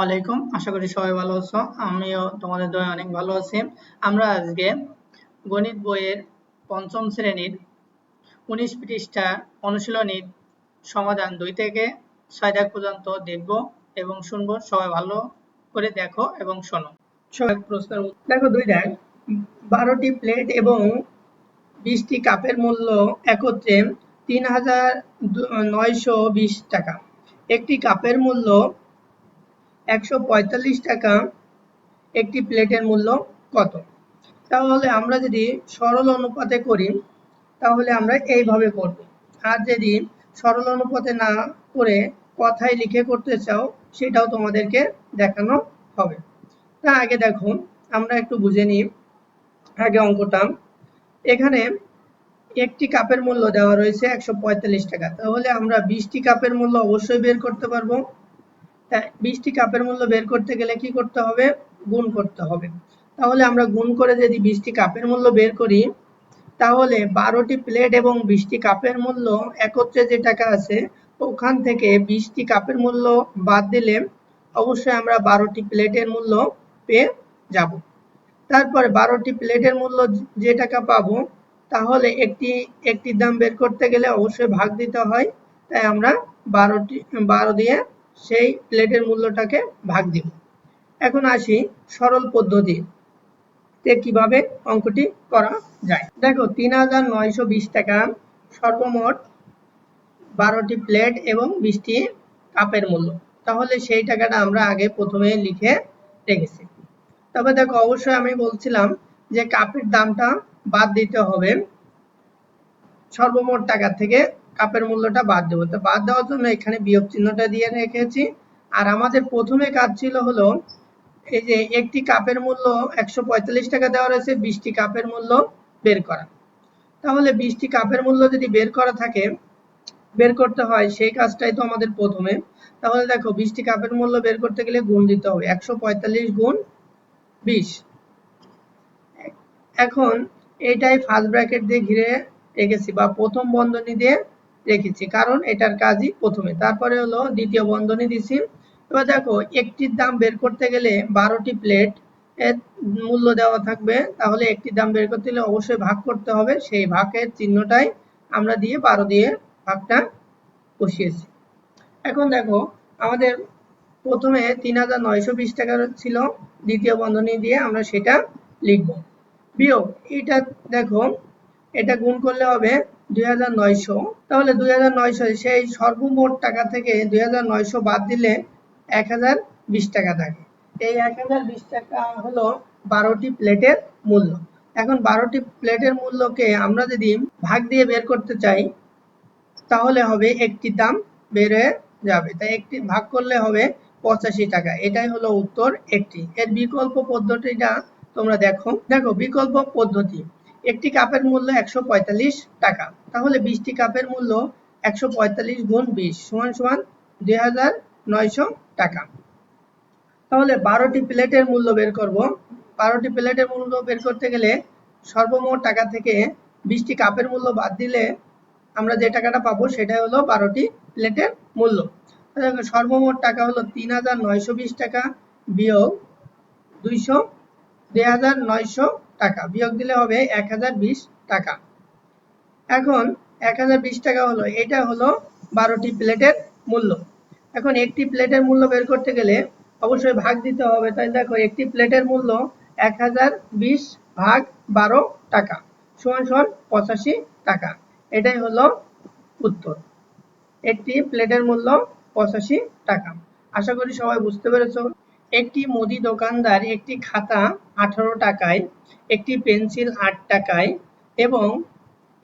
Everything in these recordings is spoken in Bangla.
আলাইকুম। আশা করি সবাই ভালো আছো। আমিও তোমাদের দয়ায় অনেক ভালো আছি। আমরা আজকে গণিত বইয়ের পঞ্চম শ্রেণীর 19 পৃষ্ঠা অনুশীলনীর সমাধান 2 থেকে 6 দাগ পর্যন্ত দেখব এবং শুনবো। সবাই ভালো করে দেখো এবং শোনো। সবাই প্রশ্নের দেখো 2 দাগ। 12টি প্লেট এবং 20টি কাপের মূল্য একত্রে 3,920 টাকা। একটি কাপের মূল্য 145 টাকা। একটি প্লেটের মূল্য কত? তাহলে আমরা যদি সরল অনুপাতে করি তাহলে আমরা এইভাবে করব। আর যদি সরল অনুপাতে না করে কথায় লিখে করতে চাও সেটাও তোমাদেরকে দেখানো হবে। তা আগে দেখো আমরা একটু বুঝে নিই আগে অঙ্কটা। এখানে একটি কাপের মূল্য দেওয়া রয়েছে 145 টাকা। তাহলে আমরা 20টি কাপের মূল্য অবশ্যই বের করতে পারবো। 20টি কাপের মূল্য বের করতে গেলে কি করতে হবে? গুণ করতে হবে। তাহলে আমরা গুণ করে যদি 20টি কাপের মূল্য বের করি তাহলে 12টি প্লেট এবং 20টি কাপের মূল্য একত্রে যে টাকা আছে ওখান থেকে 20টি কাপের মূল্য বাদ দিলে অবশ্যই আমরা 12টি প্লেটের মূল্য পেয়ে যাব। তারপরে 12টি প্লেটের মূল্য যে টাকা পাবো তাহলে একটির দাম বের করতে গেলে অবশ্যই ভাগ দিতে হয়। তাই আমরা 12 দিয়ে সেই প্লেটের মূল্যটাকে ভাগ দিব। এখন আসি সরল পদ্ধতিতে কিভাবে অঙ্কটি করা যায়। দেখো 3,920 টাকা সর্বমোট 12টি প্লেট এবং 20টি কাপের মূল্য। তাহলে সেই টাকাটা আমরা আগে প্রথমে লিখে রেখেছি। তবে দেখো অবশ্যই আমি বলছিলাম যে কাপের দামটা বাদ দিতে হবে, সর্বমোট টাকা থেকে কাপের মূল্যটা বাদ দেবো। তো বাদ দেওয়ার জন্য এখানে বিয়োগ চিহ্নটা দিয়ে রেখেছি। আর আমাদের প্রথমে কাজ ছিল হলো এই যে একটি কাপের মূল্য 145 টাকা দেওয়া রয়েছে, 20টি কাপের মূল্য বের করা। তাহলে 20টি কাপের মূল্য যদি বের করতে হয় সেই কাজটাই তো আমাদের প্রথমে। তাহলে দেখো 20টি কাপের মূল্য বের করতে গেলে গুণ দিতে হবে, 145 গুণ 20। এখন এটাই ফার্স্ট ব্র্যাকেট দিয়ে ঘিরে রেখেছি বা প্রথম বন্ধনী দিয়ে রেখেছি, কারণ এটার কাজই প্রথমে। তারপরে হলো দ্বিতীয় বন্ধনী দিছি। এবার দেখো একটির দাম বের করতে গেলে 12টি প্লেট এর মূল্য দেওয়া থাকবে, তাহলে একটির দাম বের করতে গেলে অবশ্যই ভাগ করতে হবে। সেই ভাগের চিহ্নটাই আমরা দিয়ে 12 দিয়ে ভাগটা বসিয়েছি। এখন দেখো আমাদের প্রথমে 3,920 টাকা ছিল, দ্বিতীয় বন্ধনী দিয়ে আমরা সেটা লিখব। বিয়োগ এটা দেখো এটা গুণ করলে হবে 2,900। তাহলে 2,900 সেই সর্বমোট টাকা থেকে 2,900 বাদ দিলে 1,020 টাকা থাকে। এই 1,020 টাকা হলো 12টি প্লেটের মূল্য। এখন 12টি প্লেটের মূল্যকে আমরা যদি ভাগ দিয়ে বের করতে চাই তাহলে হবে একটির দাম বেড়ে যাবে, তাই একটি ভাগ করলে হবে 85 টাকা। এটাই হলো উত্তর একটি। এর বিকল্প পদ্ধতিটা তোমরা দেখো বিকল্প পদ্ধতি। একটি কাপের মূল্য 145 টাকা, তাহলে 20টি কাপের মূল্য 145 গুণ 20 সমান সমান 2,900 টাকা। তাহলে 12টি প্লেটের মূল্য বের করব। 12টি প্লেটের মূল্য বের করতে গেলে সর্বমোট টাকা থেকে 20টি কাপের মূল্য বাদ দিলে আমরা যে টাকাটা পাবো সেটাই হলো 12টি প্লেটের মূল্য। সর্বমোট টাকা হলো 3,920 টাকা বিয়োগ 2,900 টাকা, বিয়োগ দিলে হবে 1,020 টাকা। এখন 1,020 টাকা হলো, এটা হলো 12টি প্লেটের মূল্য। এখন একটি প্লেটের মূল্য বের করতে গেলে অবশ্যই ভাগ দিতে হবে। তাই দেখো একটি প্লেটের মূল্য 1,020 ভাগ 12 টাকা সমান সমান 85 টাকা। এটাই হলো উত্তর। একটি প্লেটের মূল্য 85 টাকা। আশা করি সবাই বুঝতে পেরেছো। একটি মুদি দোকানদার একটি খাতা 18 টাকায়, একটি পেন্সিল 8 টাকায় এবং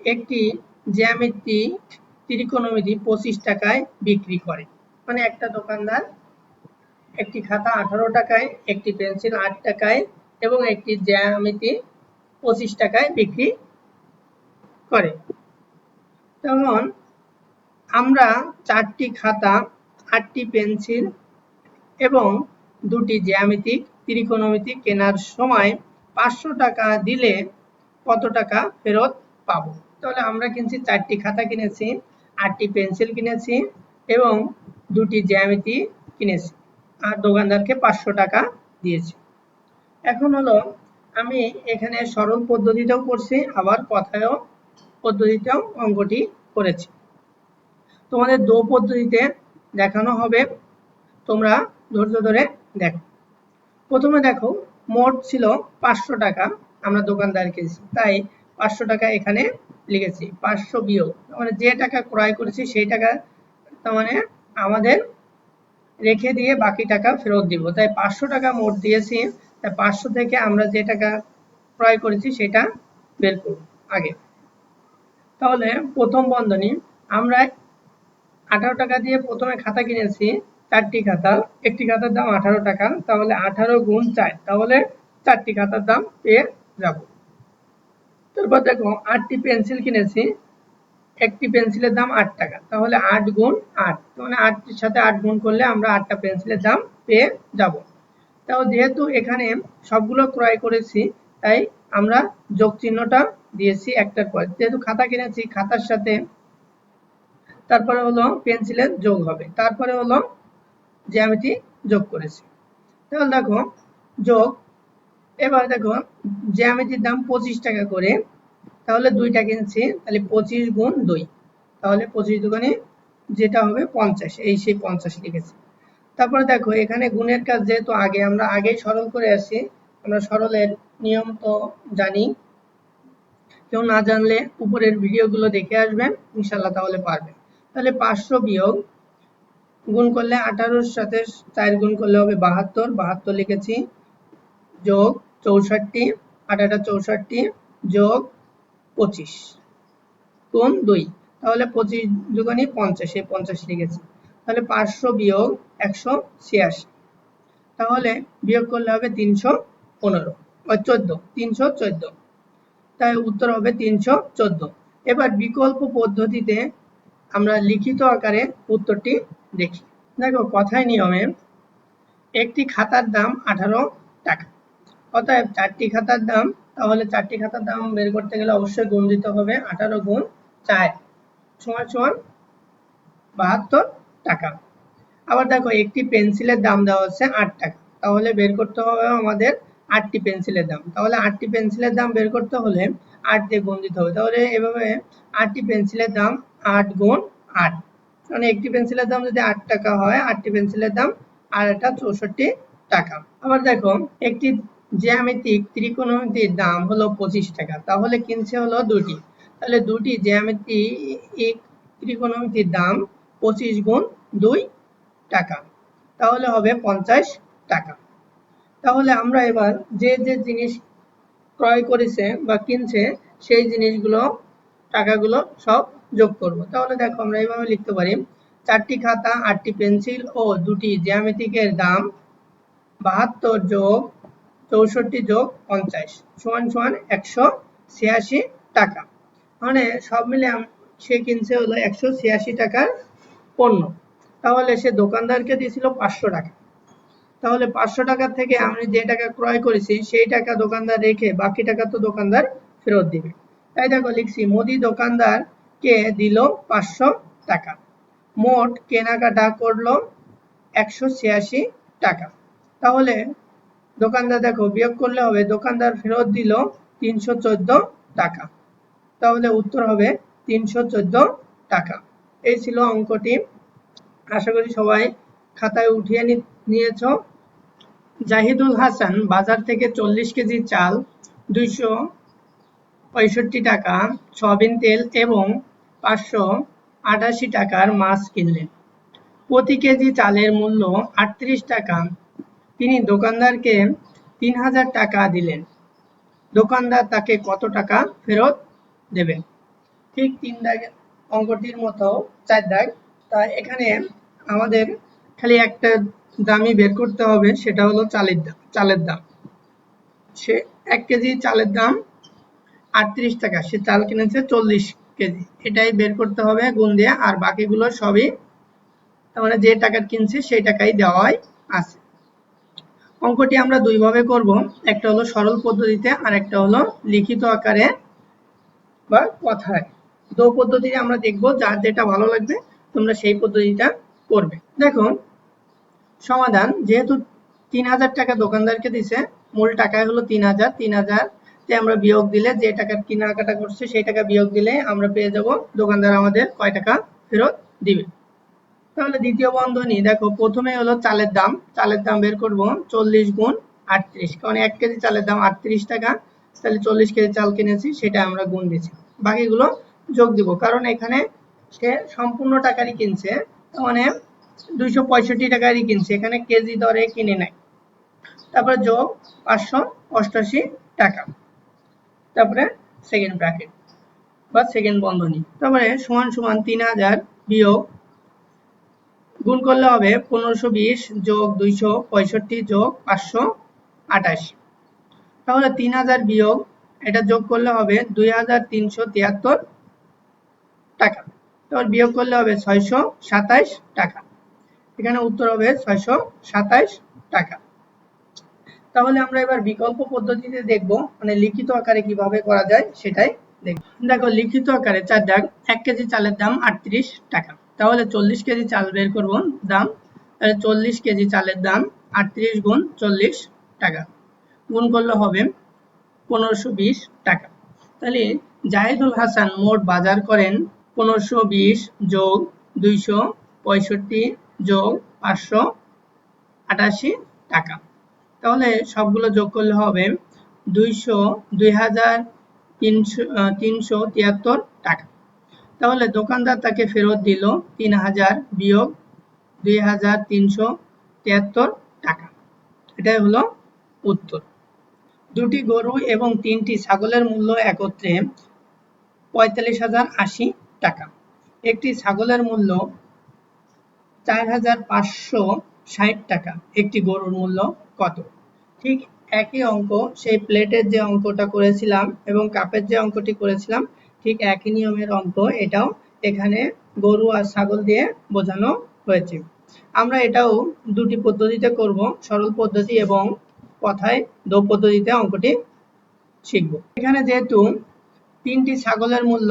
একটি জ্যামিতিক ত্রিকোণমিতি 25 টাকায় বিক্রি করে। মানে একটা দোকানদার একটি খাতা 18 টাকায়, একটি পেন্সিল 8 টাকায় এবং একটি জ্যামিতি 25 টাকায় বিক্রি করে। তেমন আমরা 4টি খাতা, 8টি পেন্সিল এবং 2টি জ্যামিতিক ত্রিকোণমিতি কেনার সময় 500 টাকা দিলে কত টাকা ফেরত পাবো? তাহলে আমরা কিনছি 4টি খাতা কিনেছি, 8টি পেন্সিল কিনেছি এবং 2টি জ্যামিতি কিনেছি। আর দোকানদারকে 500 টাকা দিয়েছি। এখন হলো আমি এখানে সরল পদ্ধতিতেও করছি, আবার কথায়ও পদ্ধতিতেও অঙ্কটি করেছি। তোমাদের দো পদ্ধতিতে দেখানো হবে, তোমরা ধৈর্য ধরে দেখো। প্রথমে দেখো, মোট ছিল 500 টাকা, আমরা দোকানদারকে দিয়েছি, তাই 500 টাকা এখানে লিখেছি। 500 বিয়োগ, মানে যে টাকা ক্রয় করেছি সেই টাকা মানে আমাদের রেখে দিয়ে বাকি টাকা ফেরত দিব, তাই 500 টাকা মোট দিয়েছি। তাই 500 থেকে আমরা যে টাকা ক্রয় করেছি সেটা বের করব আগে। তাহলে প্রথম বন্ধনী, আমরা 18 টাকা দিয়ে প্রথমে খাতা কিনেছি, 4টি খাতা, একটি খাতার দাম 18 টাকা, তাহলে 18 গুণ 4, তাহলে 4টি খাতার দাম পেয়ে যাব। তারপর দেখো 8টি পেন্সিল কিনেছি, একটি পেন্সিলের দাম 8 টাকা, তাহলে 8 গুণ 8, মানে 8টির সাথে 8 গুণ করলে আমরা 8টা পেন্সিলের দাম পেয়ে যাব। তাও যেহেতু এখানে সবগুলো ক্রয় করেছি, তাই আমরা যোগ চিহ্নটা দিয়েছি একটার পর। যেহেতু খাতা কিনেছি, খাতার সাথে তারপরে হলো পেন্সিলের যোগ হবে, তারপরে হলো জ্যামিতি যোগ করেছি। তাহলে দেখো যোগ, এবার দেখো জ্যামিতির দাম 25 টাকা করে, তাহলে 2টা কিনছি, তাহলে 25 গুণ 2, তাহলে 25 দুগুণে যেটা হবে 50, এই সেই 50 লিখেছি। তারপরে দেখো এখানে গুণের কাজ যেহেতু আমরা আগেই সরল করে আসি, আমরা সরলের নিয়ম তো জানি, কেউ না জানলে উপরের ভিডিওগুলো দেখে আসবেন ইনশাল্লাহ, তাহলে পারবেন। তাহলে 500 বিয়োগ, গুণ করলে 18-র সাথে 4 গুণ করলে হবে 72, 72 লিখেছি, যোগ 64, 8 64 যোগ 25 গুণ 2, তাহলে 25 দুগুণে 50, এই 50 লিখেছি। তাহলে 500 বিয়োগ 186, তাহলে বিয়োগ করলে হবে 315 14, 314, তাই উত্তর হবে 314। এবার বিকল্প পদ্ধতিতে আমরা লিখিত আকারে উত্তরটি দেখি। দেখো কথায় নিয়মে একটি খাতার দাম 18 টাকা, অতএব 4টি খাতার দাম, তাহলে 4টি খাতার দাম বের করতে গেলে অবশ্যই গুণ দিতে হবে, 18 গুণ 4 সমান সমান 72 টাকা। আবার দেখো একটি পেন্সিলের দাম দেওয়া হচ্ছে 8 টাকা, তাহলে বের করতে হবে আমাদের 8টি পেন্সিলের দাম, তাহলে 8টি পেন্সিলের দাম বের করতে হলে 8 দিয়ে গুণ দিতে হবে, তাহলে এভাবে 8টি পেন্সিলের দাম 8 গুণ 8, মানে একটি পেন্সিলের দাম যদি 8 টাকা হয়, 8টি পেন্সিলের দাম আর এটা 64 টাকা। আবার দেখো একটি জ্যামিতিক ত্রিকোণমিতির দাম হলো 25 টাকা, তাহলে কিনছে হলো 2টি, তাহলে 2টি জ্যামিতিক ত্রিকোণমিতির দাম 25 গুণ 2 টাকা, তাহলে হবে 50 টাকা। তাহলে আমরা এবার যে যে জিনিস ক্রয় করেছে বা কিনছে সেই জিনিসগুলো টাকাগুলো সব যোগ করব। তাহলে দেখো আমরা এইভাবে লিখতে পারি, 4টি খাতা, 8টি পেন্সিল ও 2টি জ্যামিতিকের দাম 72 যোগ 64 যোগ 50 সমান সমান 186 টাকা, মানে সব মিলে সে কিনছে হলো 186 টাকার পণ্য। তাহলে সে দোকানদারকে দিয়েছিল 500 টাকা, তাহলে 500 টাকা থেকে আমি যে টাকা ক্রয় করেছি সেই টাকা দোকানদার রেখে বাকি টাকা তো দোকানদার ফেরত দিবে। তাই দেখো লিখছি, মোদি দোকানদারকে দিল 500 টাকা, মোট কেনাকাটা করলো 186 টাকা। তাহলে দোকানদার দেখো বিয়োগ করলে হবে, দোকানদার ফেরত দিল 314 টাকা, তাহলে উত্তর হবে 314 টাকা। এই ছিল অঙ্কটি, আশা করি সবাই খাতায় উঠিয়ে নিয়েছো। জাহিদুল হাসান বাজার থেকে 40 কেজি চাল, 265 টাকা সয়াবিন তেল এবং 588 টাকার মাছ কিনলেন। প্রতি কেজি চালের মূল্য 38 টাকা, তিনি দোকানদারকে 3000 টাকা দিলেন, দোকানদার তাকে কত টাকা ফেরত দেবেন? ঠিক 3 দাগ অঙ্কটির মতো 4 দাগ। তা এখানে আমাদের খালি একটা দামই বের করতে হবে, সেটা হলো চালের দাম। সে 1 কেজি চালের দাম 38 টাকা, সে চাল কিনেছে 40 কেজি, এটাই বের করতে হবে গুণ দিয়ে, আর বাকিগুলো সবই মানে যে টাকা কিনছে সেই টাকাই দেওয়াই আছে। অঙ্কটি আমরা দুই ভাবে করব, একটা হলো সরল পদ্ধতিতে আর একটা হলো লিখিত আকারে বা কথায়। দো পদ্ধতিতে আমরা দেখব, যার যেটা ভালো লাগবে তোমরা সেই পদ্ধতিটা করবে। দেখো সমাধান, যেহেতু 3000 টাকা দোকানদারকে দিছে, মূল টাকা হলো 3000, 3000 তে আমরা বিয়োগ দিলে যে টাকা কেনাকাটা করছে সেই টাকা বিয়োগ দিলে আমরা পেয়ে যাব দোকানদার আমাদের কয় টাকা ফেরত দিবে। তাহলে দ্বিতীয় বন্ধনী দেখো, প্রথমে হলো চালের দাম বের করব 40 গুণ 38, কারণ 1 কেজি চালের দাম 38 টাকা, তাহলে 40 কেজি চাল কিনেছি সেটা আমরা গুণ দিয়েছি, বাকিগুলো যোগ দিব, কারণ এখানে সে সম্পূর্ণ টাকারই কিনছে, মানে 265 টাকারই কিনছে, এখানে কেজি দরে কিনে নাই। তারপরে যোগ 588 টাকা, তারপরে সেকেন্ড ব্র্যাকেট বা সেকেন্ড বন্ধনী, তারপরে সমান সমান 3000 বিয়োগ, গুণ করলে হবে 1520 যোগ 265 যোগ 528, তাহলে 3000 বিয়োগ এটা যোগ করলে হবে 2373 টাকা, তারপর বিয়োগ করলে হবে 627 টাকা, এখানে উত্তর হবে 627 টাকা। তাহলে আমরা এবার বিকল্প পদ্ধতিতে দেখব, মানে লিখিত আকারে কিভাবে করা যায় সেটাই দেখব। দেখো লিখিত আকারে 4 দাগ, 1 কেজি চালের দাম 38 টাকা, তাহলে 40 কেজি চাল বের করব দাম, তাহলে 40 কেজি চালের দাম 38 গুণ 40 টাকা, গুণ করলে হবে 1520 টাকা। তাহলে জাহিদুল হাসান মোট বাজার করেন 1520 যোগ 265 যোগ 588 টাকা, তাহলে সবগুলো যোগ করলে হবে 2373 টাকা। তাহলে দোকানদার তাকে ফেরত দিল 3000 বিয়োগ 2373 টাকা, এটাই হলো উত্তর। দুটি গরু এবং 3টি ছাগলের মূল্য একত্রে 45,080 টাকা। একটি ছাগলের মূল্য 4,560 টাকা, একটি গরুর মূল্য কত? ঠিক একই অঙ্ক, সেই প্লেটের যে অঙ্কটা করেছিলাম এবং কাপের যে অঙ্কটি করেছিলাম, ঠিক একই নিয়মের অঙ্ক এটাও, এখানে গরু আর ছাগল দিয়ে বোঝানো হয়েছে। আমরা এটাও দুটি পদ্ধতিতে করব, সরল পদ্ধতি এবং কথায় দো পদ্ধতিতে অঙ্কটি শিখব। এখানে যেহেতু 3টি ছাগলের মূল্য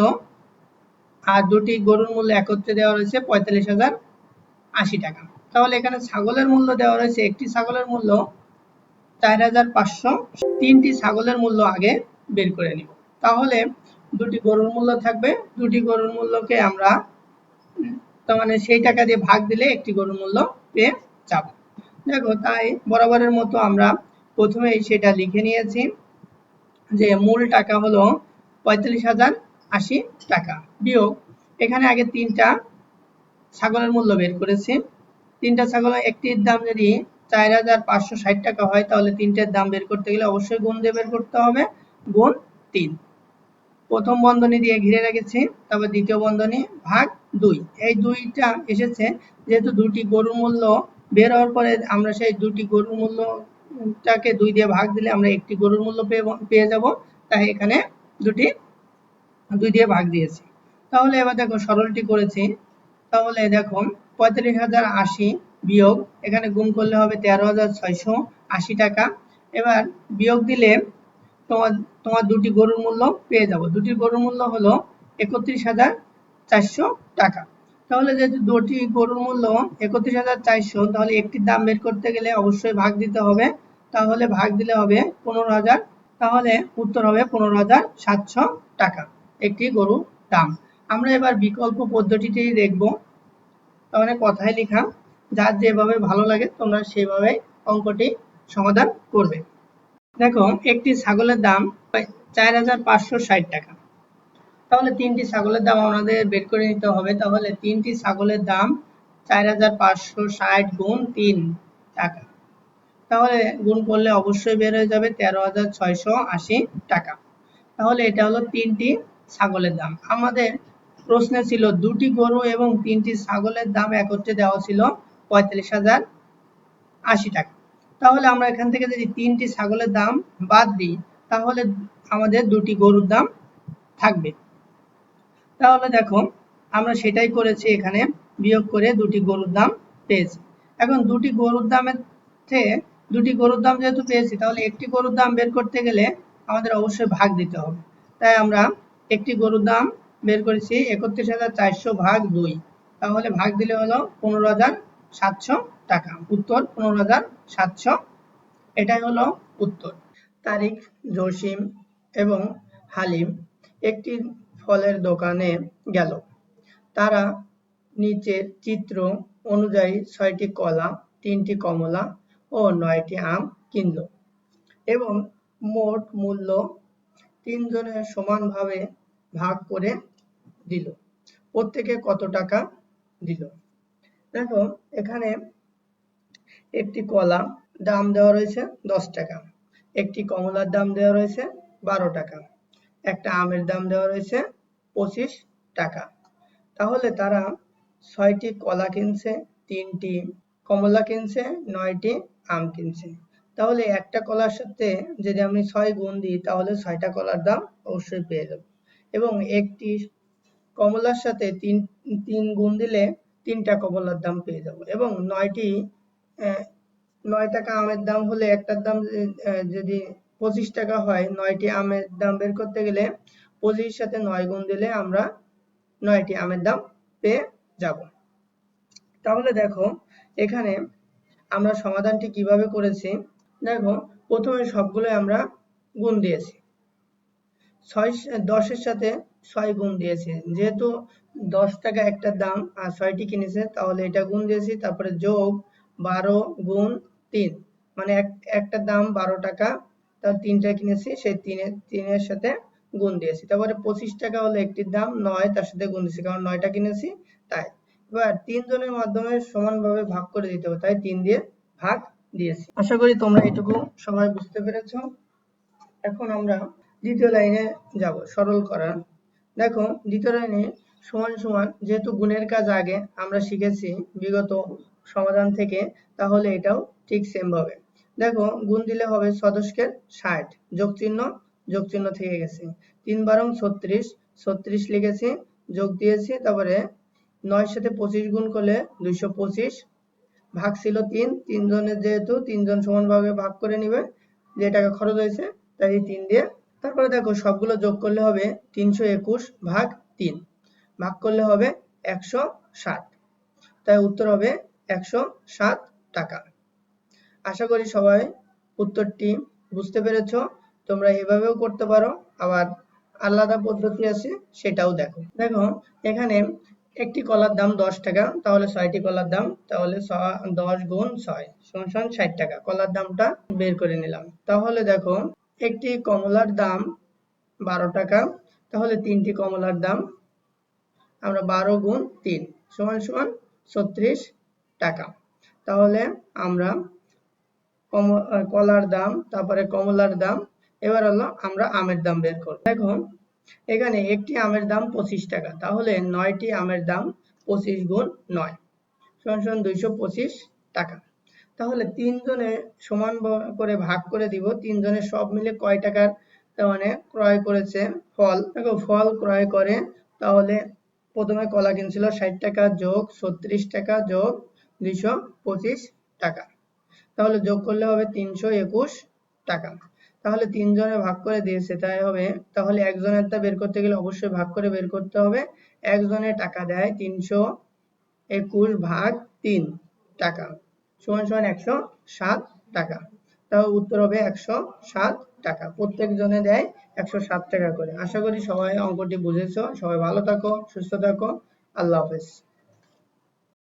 আর 2টি গরুর মূল্য একত্রে দেওয়া রয়েছে 45,080 টাকা, তাহলে এখানে ছাগলের মূল্য দেওয়া রয়েছে, একটি ছাগলের মূল্য 4,500, 3টি ছাগলের মূল্য আগে বের করে নিব। তাহলে 2টি গরুর মূল্য থাকবে, 2টি গরুর মূল্যকে আমরা মানে সেই টাকা দিয়ে ভাগ দিলে একটি গরুর মূল্য পেয়ে যাব। দেখো, তাই বরাবরের মতো আমরা প্রথমেই সেটা লিখে নিয়েছি যে মূল টাকা হলো 45,080 টাকা, বিয়োগ এখানে আগে 3টা ছাগলের মূল্য বের করেছি, 3টা ছাগলের একটির দাম যদি 4,560 টাকা হয়, তাহলে 3টের দাম বের করতে গেলে অবশ্যই গুণ দিয়ে বের করতে হবে, গুণ 3। প্রথম বন্ধনী দিয়ে ঘিরে রেখেছি, তারপর দ্বিতীয় বন্ধনী ভাগ 2, এই 2টা এসেছে, যেহেতু 2টি গরুর মূল্য বের হওয়ার পরে আমরা সেই 2টি গরুর মূল্যটাকে 2 দিয়ে ভাগ দিলে আমরা একটি গরুর মূল্য পেয়ে যাব, তাই এখানে 2 দিয়ে ভাগ দিয়েছি। তাহলে এবার দেখো সরলটি করেছি, তাহলে দেখো 45,080 বিয়োগ এখানে গুণ করলে হবে 13,680 টাকা, এবার বিয়োগ দিলে তোমার 2টি গরুর মূল্য পেয়ে যাব, 2টি গরুর মূল্য হলো 31,400 টাকা। তাহলে যেহেতু 2টি গরুর মূল্য 31,400, তাহলে একটির দাম বের করতে গেলে অবশ্যই ভাগ দিতে হবে, তাহলে ভাগ দিলে হবে 15,000, তাহলে উত্তর হবে 15,700 টাকা একটি গরুর দাম। আমরা এবার বিকল্প পদ্ধতিটি দেখব, তাহলে কথায় লেখা, যার যেভাবে ভালো লাগে তোমরা সেভাবে অঙ্কটি সমাধান করবে। দেখো, একটি ছাগলের দাম 4,560 টাকা, তাহলে 3টি ছাগলের দাম আমাদের বের করে নিতে হবে, তাহলে 3টি ছাগলের দাম 4,560 গুণ 3 টাকা, তাহলে গুণ করলে অবশ্যই বের হয়ে যাবে 13,680 টাকা। তাহলে এটা হলো 3টি ছাগলের দাম। আমাদের প্রশ্নে ছিল 2টি গরু এবং 3টি ছাগলের দাম একত্রে দেওয়া ছিল 45,080 টাকা, তাহলে আমরা এখান থেকে যদি 3টি ছাগলের দাম বাদ দিই, তাহলে আমাদের 2টি গরুর দাম থাকবে। তাহলে দেখো, আমরা সেটাই করেছি, এখানে বিয়োগ করে 2টি গরুর দাম পেয়েছি। এখন 2টি গরুর দামের থেকে 2টি গরুর দাম যেহেতু পেয়েছি, তাহলে একটি গরুর দাম বের করতে গেলে আমাদের অবশ্যই ভাগ দিতে হবে, তাই আমরা একটি গরুর দাম বের করেছি 31,400 ভাগ 2, তাহলে ভাগ দিলে হলো 15,700 টাকা। উত্তর 15,700। এটাই হলো উত্তর। তারিক, জসিম এবং হালিম একটি ফলের দোকানে গেল। তারা নিচের চিত্র অনুযায়ী 6টি কলা, 3টি কমলা ও 9টি আম কিনল এবং মোট মূল্য তিনজনের সমানভাবে ভাগ করে দিল। প্রত্যেকে কত টাকা দিল? দেখো এখানে একটি কলা দাম দেওয়া রয়েছে 10 টাকা, একটি কমলার দাম দেওয়া রয়েছে 12 টাকা, একটা আমের দাম দেওয়া রয়েছে 25 টাকা। তাহলে তারা 6টি কলা কিনছে, 3টি কমলা কিনছে, 9টি আম কিনছে। তাহলে একটা কলার সাথে যদি আমি 6 গুণ দিই তাহলে 6টা কলার দাম অবশ্যই পেয়ে যাব। এবং একটি কমলার সাথে 3 গুণ দিলে 3টা কমলার দাম পেয়ে যাব। এবং 9 টাকা আমের দাম হলে একটার দাম যদি 25 টাকা হয়, 9টি আমের দাম বের করতে গেলে 25 সাথে 9 গুণ দিলে আমরা 9টি আমের দাম পেয়ে যাব। তাহলে দেখো এখানে আমরা সমাধানটি কিভাবে করেছি। দেখো প্রথমে সবগুলো আমরা গুণ দিয়েছি, 10 এর সাথে 6 গুণ দিয়েছি, যেহেতু 10 টাকা একটার দাম আর 6টি কিনেছে তাহলে এটা গুণ দিয়েছি, তারপরে যোগ 12 গুণ 3 মানে একটার দাম 12 টাকা, তার 3টা কিনেছি, সেই 3 এর সাথে গুণ দিয়েছি। তারপরে 25 টাকা হলো একটির দাম, 9 তার সাথে গুণ দিয়েছি কারণ 9টা কিনেছি তাই। এবার 3 জনের মাধ্যমে সমানভাবে ভাগ করে দিতে হবে, তাই 3 দিয়ে ভাগ দিয়েছি। আশা করি তোমরা এটুকু সবাই বুঝতে পেরেছো। এখন আমরা দ্বিতীয় লাইনে যাব, সরল করা। দেখো দ্বিতীয় লাইনে সমান সমান, যেহেতু গুণের কাজ আগে আমরা শিখেছি বিগত সমাধান থেকে, তাহলে এটাও ঠিক সেম ভাবে। দেখো গুণ দিলে হবে 6 দশকের 60, যোগ চিহ্ন থেকে গেছে, 3 বারং 36, 36 লিখেছি, যোগ দিয়েছি, তারপরে 9 সাথে 25 গুণ করলে 225, ভাগ ছিল 3 জনের, যেহেতু 3 জন সমানভাবে ভাগ করে নিবে, যে টাকা খরচ হয়েছে তাই 3 দিয়ে। তারপরে দেখো সবগুলো যোগ করলে হবে 321 ভাগ 3, ভাগ করলে হবে 160, তাই উত্তর হবে 107 টাকা। আশা করি সবাই উত্তরটি বুঝতে পেরেছো। তোমরা এভাবেও করতে পারো, আবার আলাদা পদ্ধতি আছে সেটাও দেখো। দেখো এখানে একটি কলার দাম 10 টাকা, তাহলে 6টি কলার দাম, তাহলে 10 গুণ 6 সমান 60 টাকা। কলার দামটা বের করে নিলাম। তাহলে দেখো একটি কমলার দাম 12 টাকা, তাহলে 3টি কমলার দাম আমরা 12 গুণ 3 সমান 36 টাকা। তাহলে আমরা কলার দাম, তারপরে কমলার দাম, এবার হলো আমরা আমের দাম বের করব। দেখো এখানে একটি আমের দাম 25 টাকা, তাহলে 9টি আমের দাম 25 গুণ 9 সমান 225 টাকা। তাহলে 3 জনে সমান করে ভাগ করে দিব, 3 জনে সব মিলে কয় টাকার মানে ক্রয় করেছে ফল। দেখো ফল ক্রয় করে, তাহলে প্রথমে কলা কিনছিল 60 টাকা যোগ 36 টাকা যোগ 225 টাকা, তাহলে যোগ করলে হবে 321 টাকা। তাহলে 3 জনে ভাগ করে দিয়েছে তাই হবে, তাহলে একজনেরটা বের করতে গেলে অবশ্যই ভাগ করে বের করতে হবে। একজনে টাকা দেয় 321 ভাগ 3 টাকা সমান 107 টাকা, তাহলে উত্তর হবে 107 টাকা। প্রত্যেক জনে দেয় 107 টাকা করে। আশা করি সবাই অঙ্কটি বুঝেছো। সবাই ভালো থাকো, সুস্থ থাকো, আল্লাহ হাফেজ।